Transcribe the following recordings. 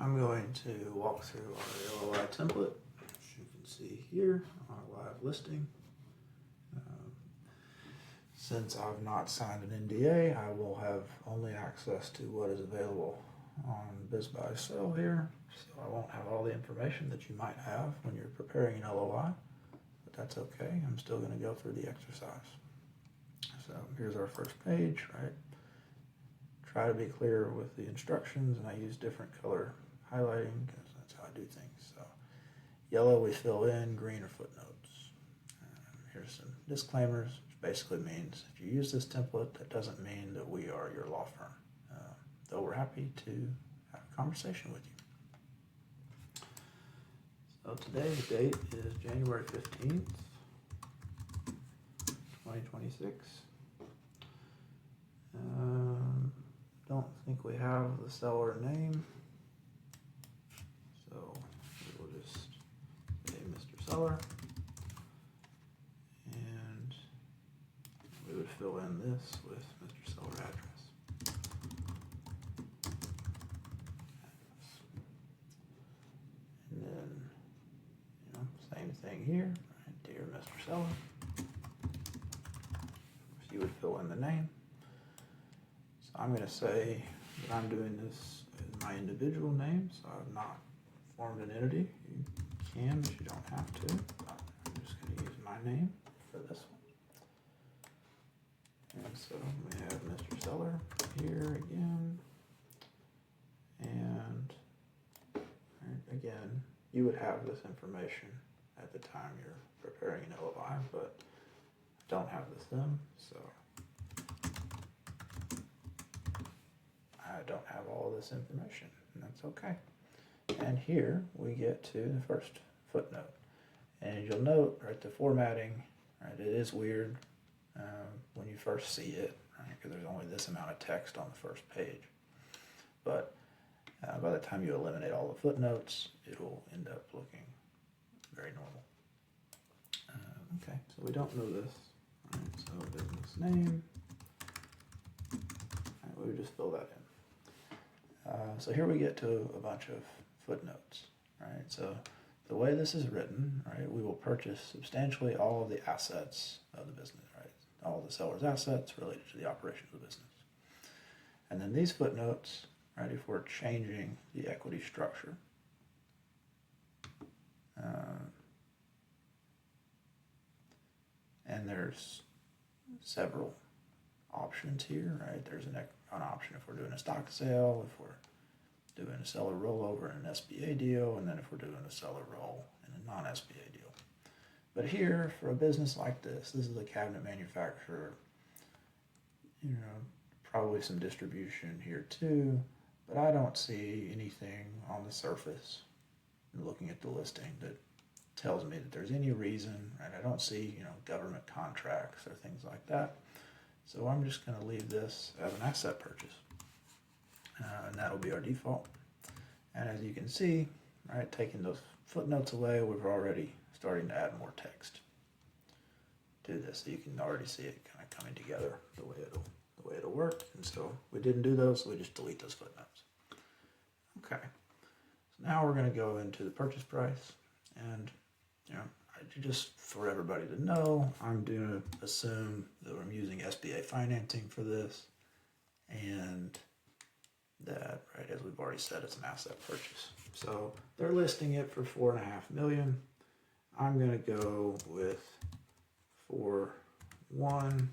I'm going to walk through our LOI template, as you can see here on a live listing. Since I've not signed an NDA, I will have only access to what is available on BizBuySell here, so I won't have all the information that you might have when you're preparing an LOI, but that's okay. I'm still going to go through the exercise. So here's our first page, right? Try to be clear with the instructions, and I use different color highlighting because that's how I do things. So yellow we fill in, green are footnotes. Here's some disclaimers, which basically means if you use this template, that doesn't mean that we are your law firm, though we're happy to have a conversation with you. So today's date is January 15th, 2026. Don't think we have the seller name, so we will just say Mr. Seller, and we would fill in this with Mr. Seller address. And then, same thing here, right? Dear Mr. Seller. You would fill in the name. So I'm going to say that I'm doing this in my individual name, so I've not formed an entity. You can, but you don't have to. But I'm just going to use my name for this one. And so we have Mr. Seller here again. And again, you would have this information at the time you're preparing an LOI, but I don't have the SIM, so I don't have all this information, and that's okay. And here we get to the first footnote. And you'll note, right, the formatting, right, it is weird when you first see it, right, because there's only this amount of text on the first page. But by the time you eliminate all the footnotes, it'll end up looking very normal. Okay, so we don't know this. Right, so business name, right, we would just fill that in. So here we get to a bunch of footnotes, right? So the way this is written, right, we will purchase substantially all of the assets of the business, right? All the seller's assets related to the operation of the business. And then these footnotes, right, if we're changing the equity structure, and there's several options here, right? There's an option if we're doing a stock sale, if we're doing a seller rollover in an SBA deal, and then if we're doing a seller roll in a non-SBA deal. But here, for a business like this is a cabinet manufacturer, probably some distribution here too, but I don't see anything on the surface looking at the listing that tells me that there's any reason, right? I don't see, government contracts or things like that. So I'm just going to leave this as an asset purchase. And that'll be our default. And as you can see, right, taking those footnotes away, we're already starting to add more text to this. So you can already see it kind of coming together the way it'll work. And so we didn't do those, so we just delete those footnotes. Okay. So now we're going to go into the purchase price, and just for everybody to know, I'm going to assume that I'm using SBA financing for this, and that, right, as we've already said, it's an asset purchase. So they're listing it for $4.5 million. I'm going to go with 4.1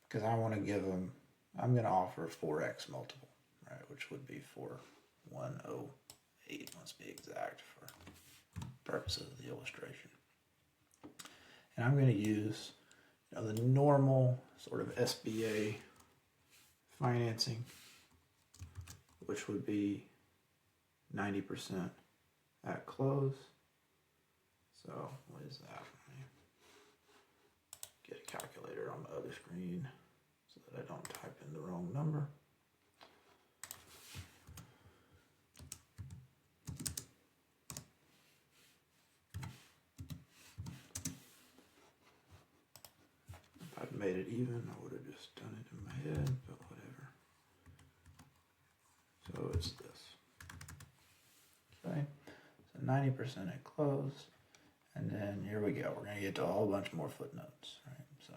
because I want to give them, I'm going to offer 4x multiple, right, which would be 4.108, let's be exact for purposes of the illustration. And I'm going to use the normal sort of SBA financing, which would be 90% at close. So what is that? Let me get a calculator on the other screen so that I don't type in the wrong number. If I'd made it even, I would have just done it in my head, but whatever. it's this. Okay, so 90% at close, and then here we go. We're going to get to a whole bunch more footnotes, right? So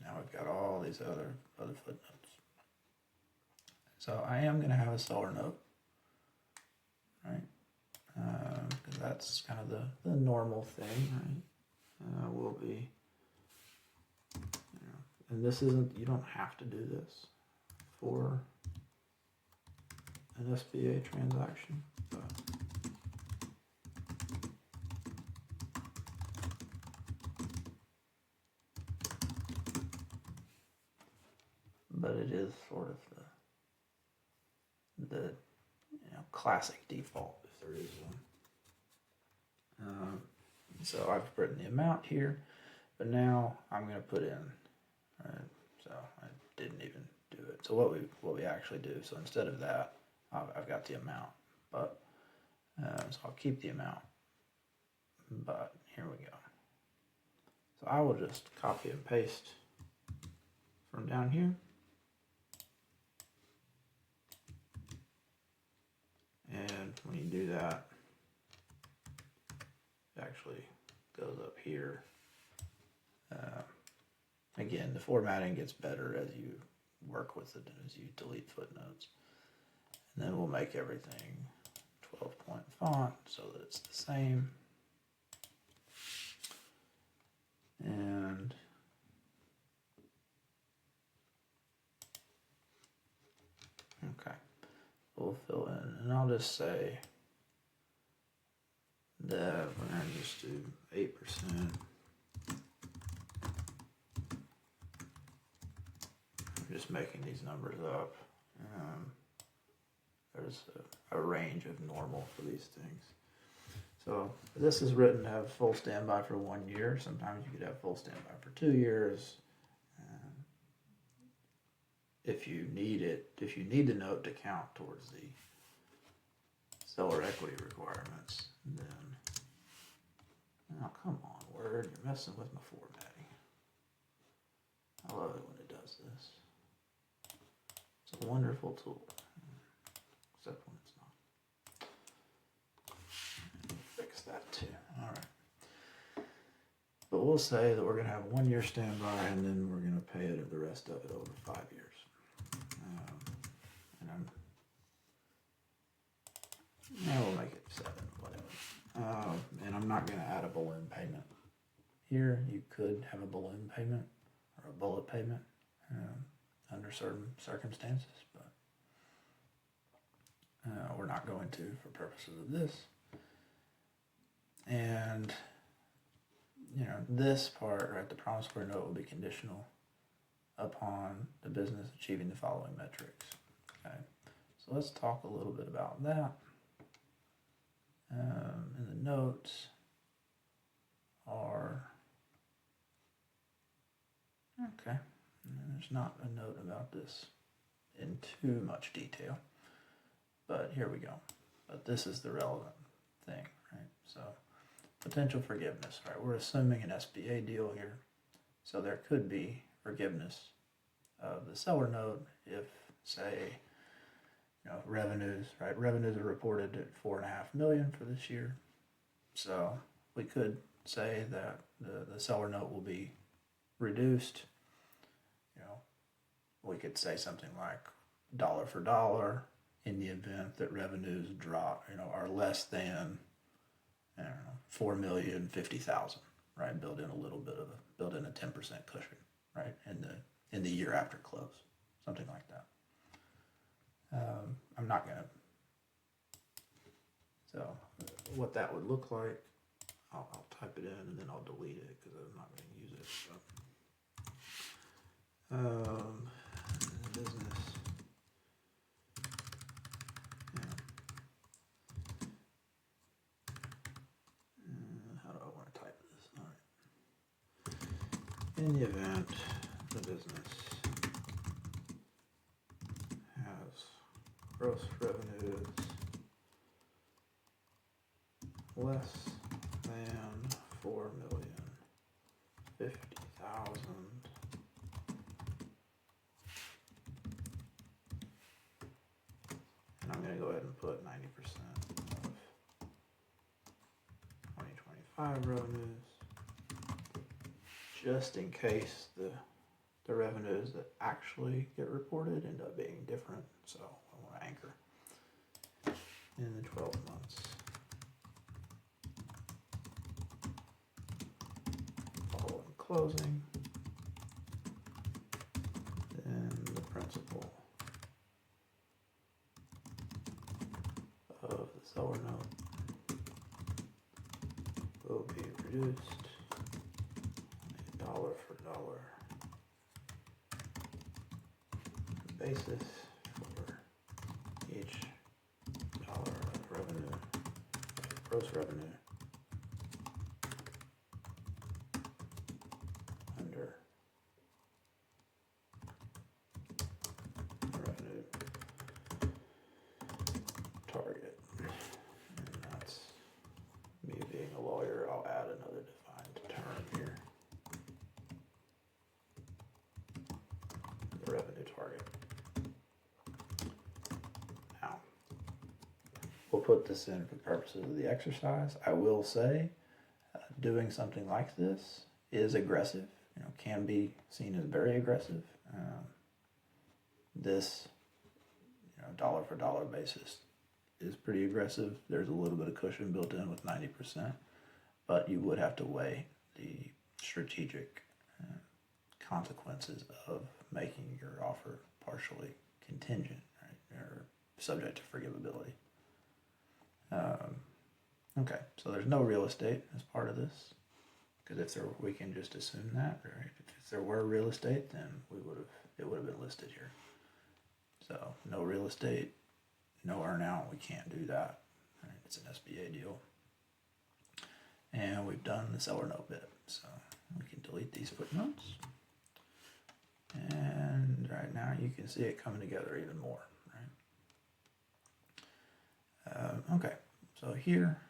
now we've got all these other footnotes. So I am going to have a seller note, right? Because that's kind of the normal thing, right? Will be, and this isn't, you don't have to do this for an SBA transaction, but it is sort of the classic default if there is one. So I've written the amount here, but now I'm going to put in. So I didn't even do it. So what we actually do. So instead of that, I've got the amount, but so I'll keep the amount. But here we go. So I will just copy and paste from down here. And when you do that, it actually goes up here. Again, the formatting gets better as you work with it, as you delete footnotes. And then we'll make everything 12-point font so that it's the same. And okay, we'll fill in, and I'll just say that we're going to just do 8%. I'm just making these numbers up. There's a range of normal for these things. So this is written to have full standby for 1 year. Sometimes you could have full standby for 2 years. If you need it, if you need the note to count towards the seller equity requirements, then, oh, come on, Word, you're messing with my formatting. I love it when it does this. It's a wonderful tool, except when it's not. Fix that too. All right. But we'll say that we're going to have 1 year standby, and then we're going to pay it the rest of it over 5 years. We'll make it 7, whatever. And I'm not going to add a balloon payment here. You could have a balloon payment or a bullet payment under certain circumstances, but we're not going to for purposes of this. And this part, right, the promissory note will be conditional upon the business achieving the following metrics. Okay, so let's talk a little bit about that. And the notes are okay. And there's not a note about this in too much detail, but here we go. But this is the relevant thing, right? So potential forgiveness, right? We're assuming an SBA deal here, so there could be forgiveness of the seller note if, say, revenues, right? Revenues are reported at $4.5 million for this year. So we could say that the seller note will be reduced. We could say something like dollar for dollar in the event that revenues drop, are less than, I don't know, $4,050,000, right? Build in a little bit of build in a 10% cushion, right? In the year after close, something like that. I'm not going to, so what that would look like, I'll type it in and then I'll delete it because I'm not going to use it. Business, how do I want to type this? All right. In the event the business has gross revenues less than $4,050,000 of 2025 revenues, just in case the revenues that actually get reported end up being different. So I want to anchor in the 12 months following closing, then the principal of the seller note will be reduced on a dollar for dollar basis for each dollar of revenue, gross revenue under the revenue target. And that's me being a lawyer. I'll add another defined term here. The revenue target. Now, we'll put this in for purposes of the exercise. I will say, doing something like this is aggressive. Can be seen as very aggressive. This, dollar for dollar basis is pretty aggressive. There's a little bit of cushion built in with 90%, but you would have to weigh the strategic consequences of making your offer partially contingent, right, or subject to forgivability. Okay, so there's no real estate as part of this, because we can just assume that, right? If there were real estate, then it would have been listed here. So no real estate, no earnout, we can't do that. Right? It's an SBA deal. And we've done the seller note bit, so we can delete these footnotes. And right now you can see it coming together even more, right? Okay, so here,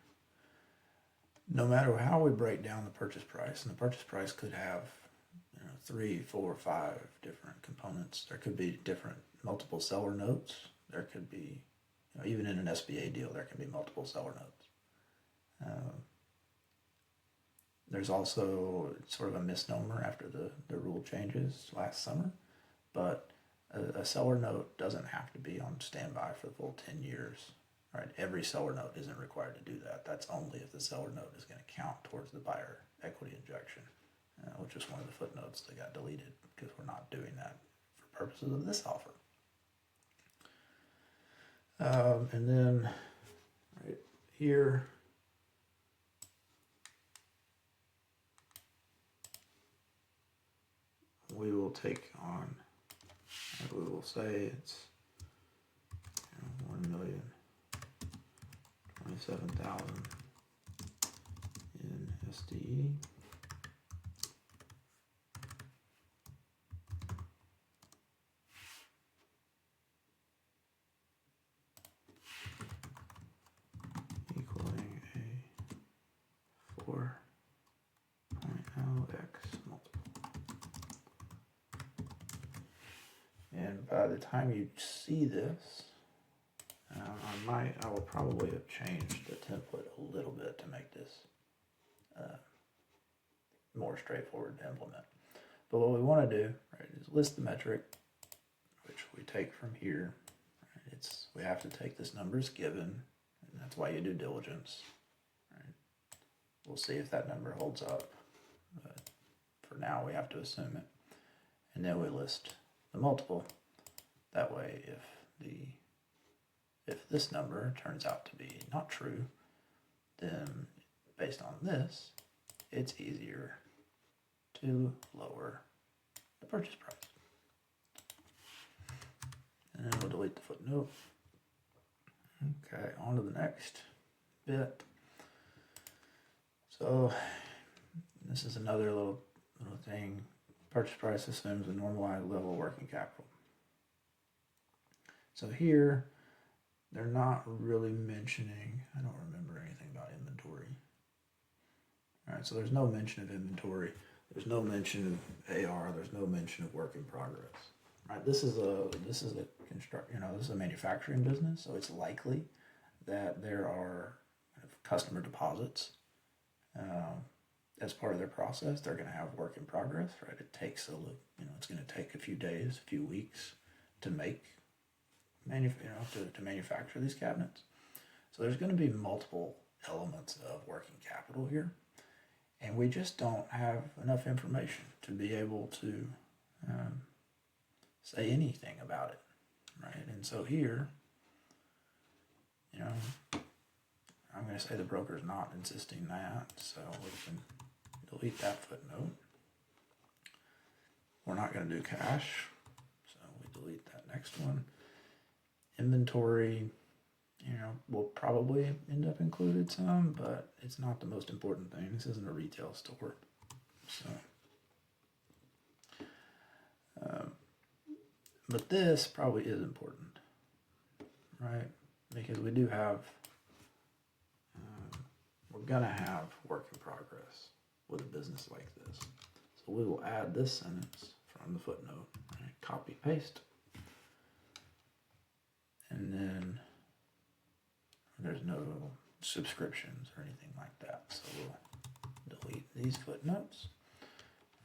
no matter how we break down the purchase price, and the purchase price could have 3, 4, 5 different components. There could be multiple seller notes. There could be, even in an SBA deal, there can be multiple seller notes. There's also sort of a misnomer after the rule changes last summer, but a seller note doesn't have to be on standby for the full 10 years. Right? Every seller note isn't required to do that. That's only if the seller note is going to count towards the buyer equity injection, which is one of the footnotes that got deleted because we're not doing that for purposes of this offer. And then right here, we will take on, we will say it's 1,027,000 in SDE. Equaling a 4.0x multiple. And by the time you see this, I will probably have changed the template a little bit to make this more straightforward to implement. But what we want to do, right, is list the metric, which we take from here. Right? We have to take this number as given, and that's why you do diligence. Right? We'll see if that number holds up, but for now we have to assume it. And then we list the multiple. That way, if this number turns out to be not true, then based on this, it's easier to lower the purchase price. And then we'll delete the footnote. Okay, on to the next bit. So this is another little thing. Purchase price assumes a normalized level of working capital. So here, they're not really mentioning, I don't remember anything about inventory. All right, so there's no mention of inventory. There's no mention of AR. There's no mention of work in progress. Right, this is a manufacturing business, so it's likely that there are customer deposits. As part of their process, they're going to have work in progress, right? It takes it's going to take a few days, a few weeks to to manufacture these cabinets. So there's going to be multiple elements of working capital here, and we just don't have enough information to be able to say anything about it, right? And so here, I'm going to say the broker's not insisting that, so we can delete that footnote. We're not going to do cash, so we delete that next one. Inventory, will probably end up included some, but it's not the most important thing. This isn't a retail store, so. But this probably is important, right? Because we do have, we're gonna have work in progress with a business like this. So we will add this sentence from the footnote, right? Copy, paste. And then there's no subscriptions or anything like that. So we'll delete these footnotes.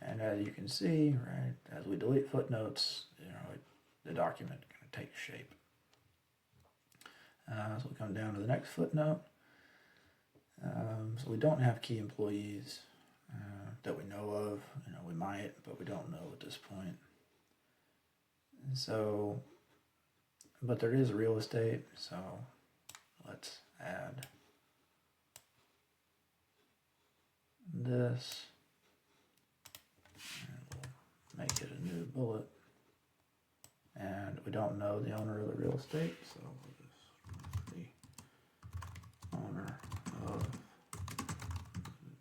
And as you can see, right, as we delete footnotes, the document kind of takes shape. So we'll come down to the next footnote. So we don't have key employees that we know of. We might, but we don't know at this point. And so, but there is real estate, so let's add this. And we'll make it a new bullet. And we don't know the owner of the real estate, so we'll just the owner of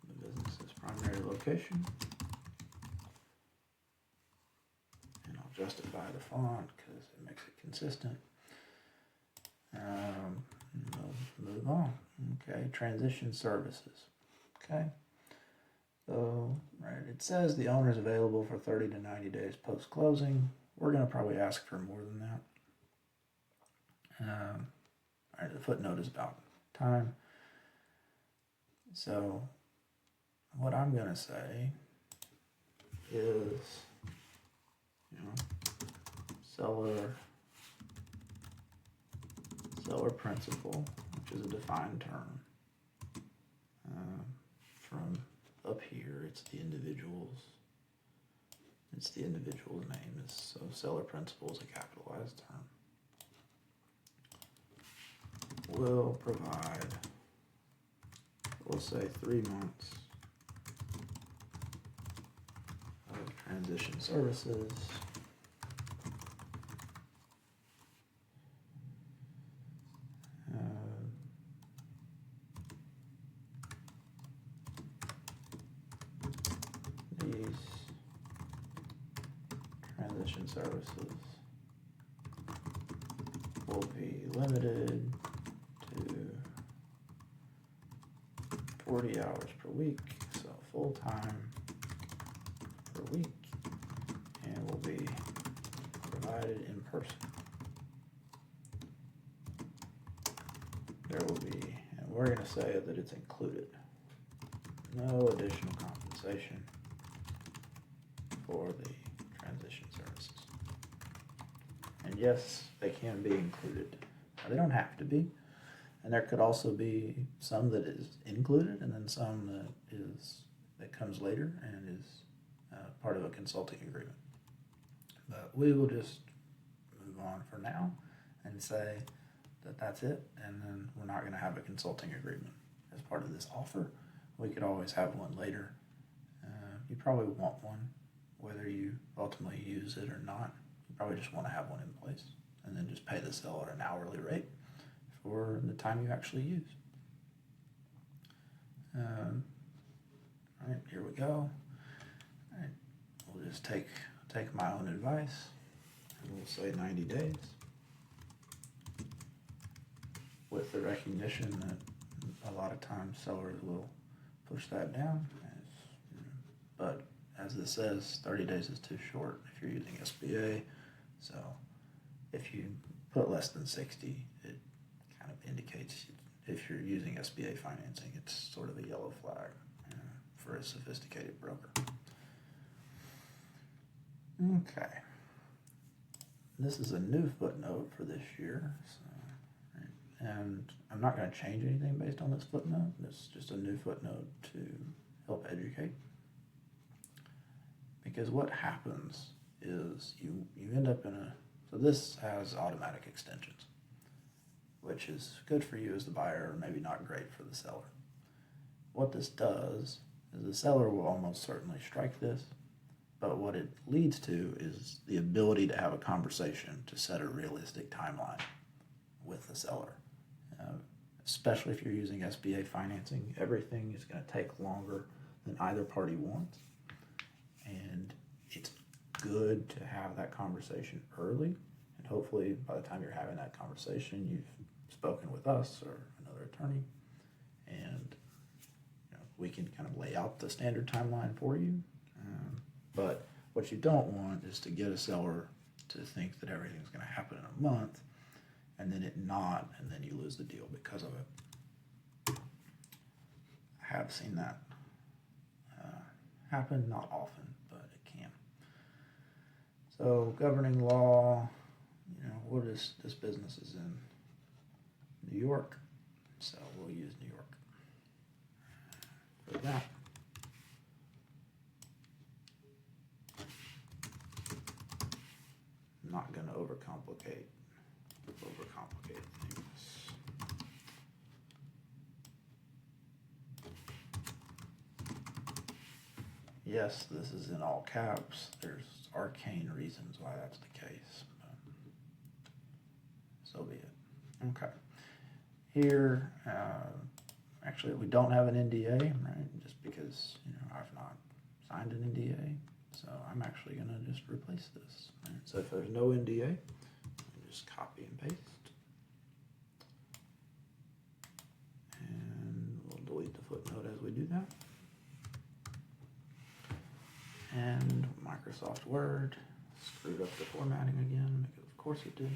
the business's primary location. And I'll justify the font because it makes it consistent. We'll move on. Okay, transition services. Okay. So, right, it says the owner is available for 30 to 90 days post-closing. We're going to probably ask for more than that. All right, the footnote is about time. So what I'm going to say is, seller principal, which is a defined term. From up here, it's the individual's name, so seller principal is a capitalized term. Will provide, we'll say 3 months of transition services. These transition services will be limited to 40 hours per week, so full-time per week, and will be provided in person. There will be, and we're going to say that it's included, no additional compensation for the transition services. And yes, they can be included. Now, they don't have to be. And there could also be some that is included and then some that comes later and is part of a consulting agreement. But we will just move on for now and say that that's it, and then we're not going to have a consulting agreement as part of this offer. We could always have one later. You probably want one, whether you ultimately use it or not. You probably just want to have one in place and then just pay the seller an hourly rate for the time you actually use. All right, here we go. All right, we'll just take my own advice, and we'll say 90 days, with the recognition that a lot of times sellers will push that down. But as this says, 30 days is too short if you're using SBA. So if you put less than 60, it kind of indicates if you're using SBA financing, it's sort of a yellow flag for a sophisticated broker. Okay. This is a new footnote for this year. So, and I'm not going to change anything based on this footnote. It's just a new footnote to help educate. Because what happens is you end up in a, so this has automatic extensions, which is good for you as the buyer, maybe not great for the seller. What this does is the seller will almost certainly strike this, but what it leads to is the ability to have a conversation to set a realistic timeline with the seller. Especially if you're using SBA financing, everything is going to take longer than either party wants. And it's good to have that conversation early. And hopefully by the time you're having that conversation, you've spoken with us or another attorney. And we can kind of lay out the standard timeline for you. But what you don't want is to get a seller to think that everything's going to happen in a month and then it not, and then you lose the deal because of it. I have seen that happen, not often, but it can. So governing law, what is this business is in New York, so we'll use New York for that. I'm not going to overcomplicate things. Yes, this is in all caps. There's arcane reasons why that's the case, but so be it. Okay. Here, actually, we don't have an NDA, right? Just because I've not signed an NDA, so I'm actually going to just replace this. Right? So if there's no NDA, just copy and paste, and we'll delete the footnote as we do that. And Microsoft Word screwed up the formatting again, because of course it did.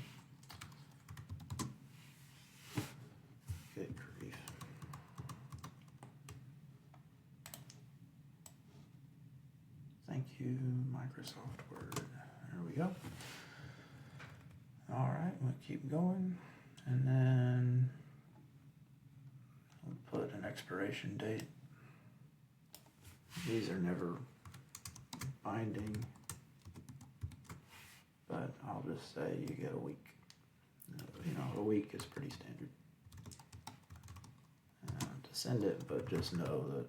Good grief. Thank you, Microsoft Word. There we go. All right, we'll keep going. And then we'll put an expiration date. These are never binding, but I'll just say you get a week. A week is pretty standard to send it, but just know that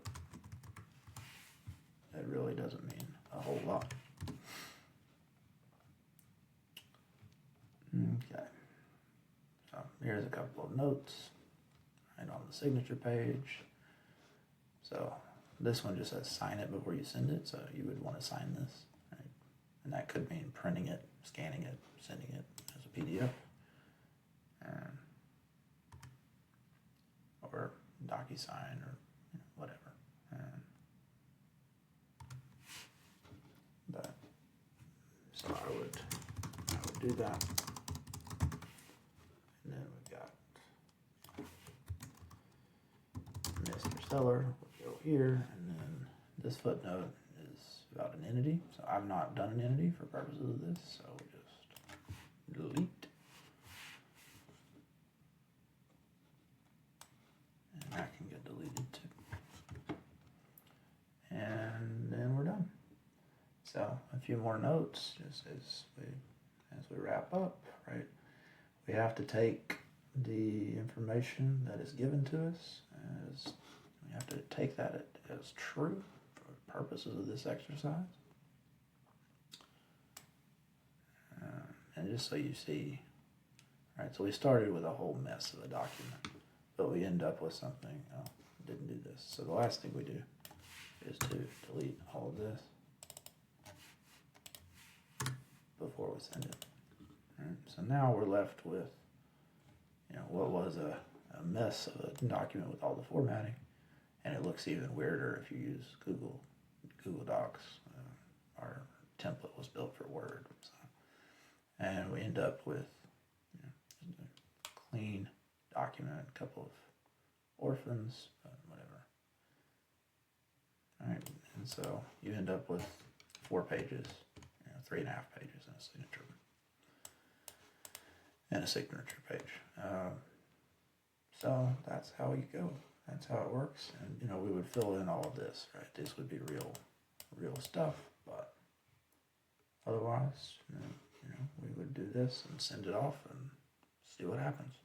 that really doesn't mean a whole lot. Okay, so here's a couple of notes right on the signature page. So this one just says sign it before you send it, so you would want to sign this, right? And that could mean printing it, scanning it, sending it as a PDF, or DocuSign, or whatever. But so I would do that, and then we've got Mr. Seller. Go here, and then this footnote is about an entity. So I've not done an entity for purposes of this, so we'll just delete. And that can get deleted too. And then we're done. So a few more notes just as we wrap up, right? We have to take the information that is given to us as we have to take that as true for purposes of this exercise. And just so you see, right, so we started with a whole mess of a document, but we end up with something, didn't do this. So the last thing we do is to delete all of this before we send it. Right? So now we're left with, what was a mess of a document with all the formatting. And it looks even weirder if you use Google Docs. Our template was built for Word. So. And we end up with a clean document. document, a couple of orphans, but whatever. All right, and so you end up with 4 pages, 3.5 pages, and a signature page. So that's how you go. That's how it works. And we would fill in all of this, right? This would be real stuff, but otherwise, we would do this and send it off and see what happens.